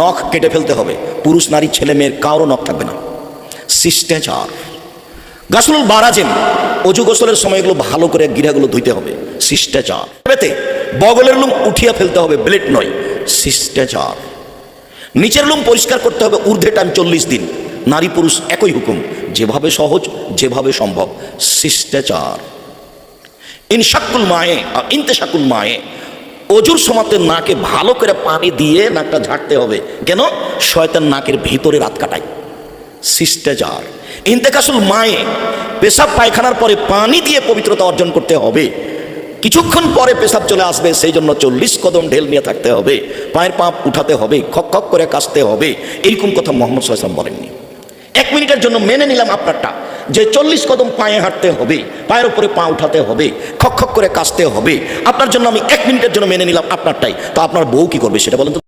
নখ কেটে ফেলতে হবে, পুরুষ নারী ছেলে মেয়ের কারো নখ থাকবে না। শিষ্টাচার। গাসলুল বারাজিম, অজু গোসলের সময় এগুলো ভালো করে গিরাগুলো ধুইতে হবে, শিষ্টাচার। পেতে বগলের লুম উঠিয়ে ফেলতে হবে, ব্লেড নয়, শিষ্টাচার। নিচের লুম পরিষ্কার করতে হবে ঊর্ধ্বে টান 40 দিন, নারী পুরুষ একই হুকুম, যেভাবে সহজ যেভাবে সম্ভব, শিষ্টাচার। ইনশাকুল মায়ে ইন্তেশাকুল মায়ে, অজুর সমাতে নাকে ভালো করে পানি দিয়ে নাকটা ঝাড়তে হবে, কেন? শয়তান নাকের ভিতরে রাত কাটায়, শিষ্টাচার। ইন্তেকাসুল মায়ে, পেশাব পায়খানার পরে পানি দিয়ে পবিত্রতা অর্জন করতে হবে, কিছুক্ষণ পরে পেশাব চলে আসবে, সেই জন্য 40 কদম ঢেল নিয়ে থাকতে হবে, পায়ের পাপ উঠাতে হবে, খক খক করে কাশতে হবে, এইরকম কথা মোহাম্মদ সাল্লাল্লাহু আলাইহি ওয়াসাল্লাম বলেননি। 1 মিনিটের জন্য মেনে নিলাম আপনারটা, যে 40 কদম পায়ে হাঁটতে হবে, পায়ের উপরে পা উঠাতে হবে, খক খক করে কাশতে হবে, আপনার জন্য আমি 1 মিনিটের জন্য মেনে নিলাম আপনারটাই। তো আপনার বউ কি করবে সেটা বলেন তো?